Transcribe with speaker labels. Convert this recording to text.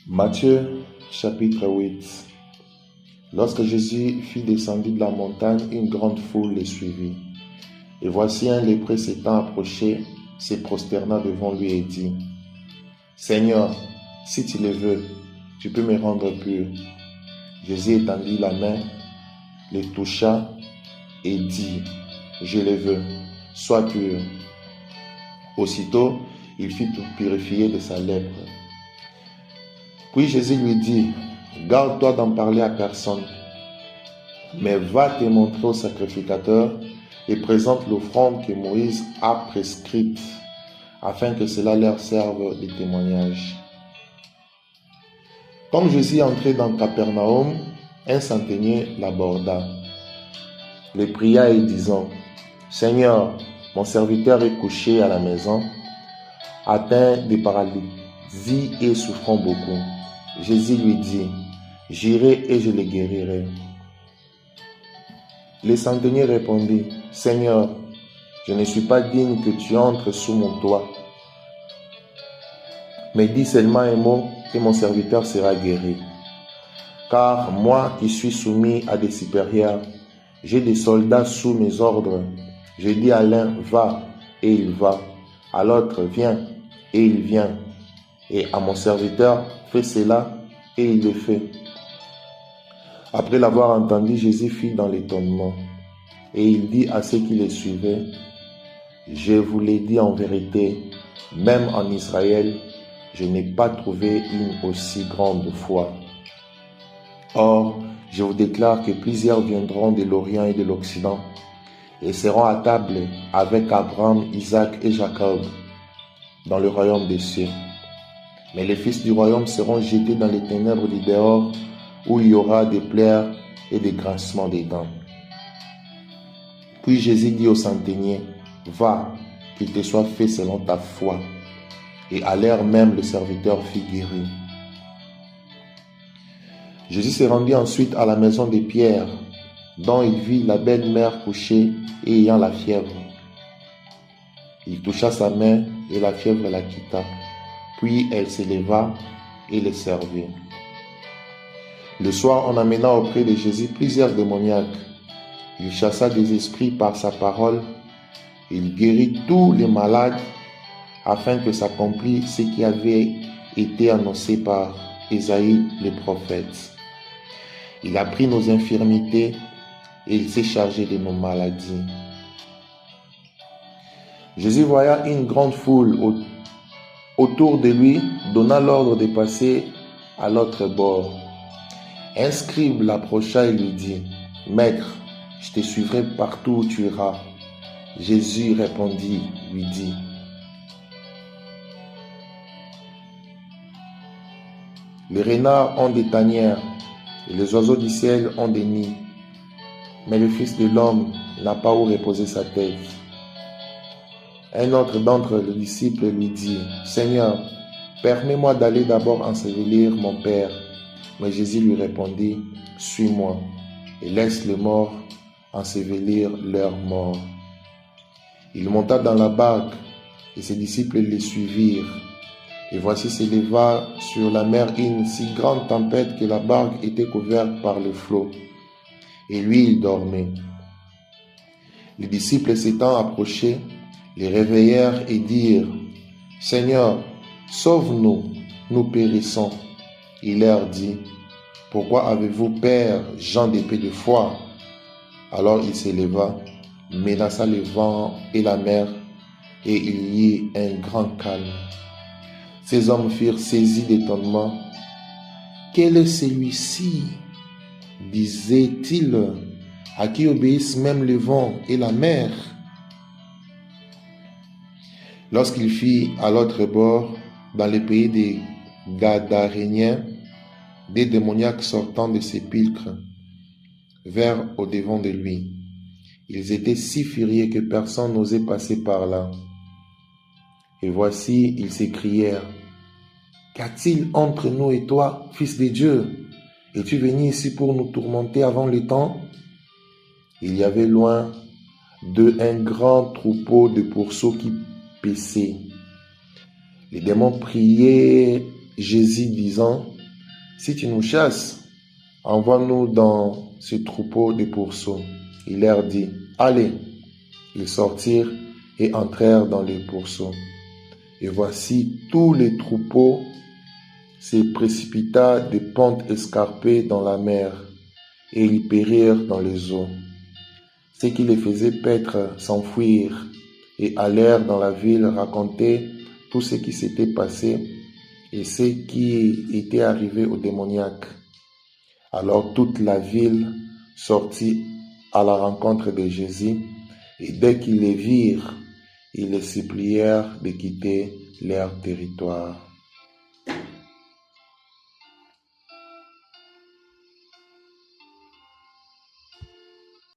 Speaker 1: Matthieu chapitre 8. Lorsque Jésus fut descendu de la montagne, une grande foule le suivit. Et voici un lépreux s'étant approché, se prosterna devant lui et dit, « Seigneur, si tu le veux, tu peux me rendre pur. » Jésus étendit la main, le toucha et dit, « Je le veux, sois pur. » Aussitôt, il fut purifié de sa lèpre. Puis Jésus lui dit, « Garde-toi d'en parler à personne, mais va te montrer au sacrificateur et présente l'offrande que Moïse a prescrite, afin que cela leur serve de témoignage. » Comme Jésus entrait dans Capernaum, un centenier l'aborda, le pria et disant, « Seigneur, mon serviteur est couché à la maison, atteint de paralysie et souffrant beaucoup. » Jésus lui dit, « J'irai et je le guérirai. » Le centenier répondit, « Seigneur, je ne suis pas digne que tu entres sous mon toit, mais dis seulement un mot et mon serviteur sera guéri. Car moi qui suis soumis à des supérieurs, j'ai des soldats sous mes ordres. Je dis à l'un, va, et il va, à l'autre, viens, et il vient, et à mon serviteur, fais cela, et il le fait. » Après l'avoir entendu, Jésus fut dans l'étonnement, et il dit à ceux qui le suivaient, « Je vous l'ai dit en vérité, même en Israël, je n'ai pas trouvé une aussi grande foi. Or, je vous déclare que plusieurs viendront de l'Orient et de l'Occident, et seront à table avec Abraham, Isaac et Jacob dans le royaume des cieux. Mais les fils du royaume seront jetés dans les ténèbres du dehors, où il y aura des pleurs et des grincements des dents. » Puis Jésus dit au centenier, « Va, qu'il te soit fait selon ta foi. » Et à l'heure même, le serviteur fut guéri. Jésus se rendit ensuite à la maison de Pierre, dont il vit la belle-mère couchée et ayant la fièvre. Il toucha sa main et la fièvre la quitta. Puis elle s'éleva et le servit. Le soir, on amena auprès de Jésus plusieurs démoniaques. Il chassa des esprits par sa parole. Il guérit tous les malades afin que s'accomplisse ce qui avait été annoncé par Ésaïe le prophète. Il a pris nos infirmités et il s'est chargé de nos maladies. Jésus voya une grande foule autour de lui, donna l'ordre de passer à l'autre bord. Un scribe l'approcha et lui dit, « Maître, je te suivrai partout où tu iras. » Jésus répondit, lui dit, « Les renards ont des tanières et les oiseaux du ciel ont des nids, mais le Fils de l'homme n'a pas où reposer sa tête. » Un autre d'entre les disciples lui dit, « Seigneur, permets-moi d'aller d'abord ensevelir mon Père. » Mais Jésus lui répondit, « Suis-moi et laisse les morts ensevelir leurs morts. » Il monta dans la barque et ses disciples le suivirent. Et voici s'éleva sur la mer une si grande tempête que la barque était couverte par le flot. Et lui, il dormait. Les disciples s'étant approchés, les réveillèrent et dirent, « Seigneur, sauve-nous, nous périssons. » Il leur dit, « Pourquoi avez-vous peur, gens d'épée de foi ?» Alors il s'éleva, menaça le vent et la mer, et il y eut un grand calme. Ces hommes furent saisis d'étonnement. « Quel est celui-ci, disaient-ils, à qui obéissent même le vent et la mer ?» Lorsqu'il fut à l'autre bord, dans le pays des Gadaréniens, des démoniaques sortant des sépulcres vinrent au-devant de lui. Ils étaient si furieux que personne n'osait passer par là. Et voici, ils s'écrièrent, « Qu'a-t-il entre nous et toi, Fils de Dieu? Es-tu venu ici pour nous tourmenter avant le temps? » Il y avait loin d'eux un grand troupeau de pourceaux qui paissaient. Les démons priaient Jésus disant, si tu nous chasses, envoie-nous dans ce troupeau de pourceaux. Il leur dit, allez. Ils sortirent et entrèrent dans les pourceaux. Et voici, tous les troupeaux se précipita des pentes escarpées dans la mer, et ils périrent dans les eaux. Ceux qui les faisaient paître s'enfuirent et allèrent dans la ville raconter tout ce qui s'était passé et ce qui était arrivé aux démoniaques. Alors toute la ville sortit à la rencontre de Jésus, et dès qu'ils les virent, ils les supplièrent de quitter leur territoire.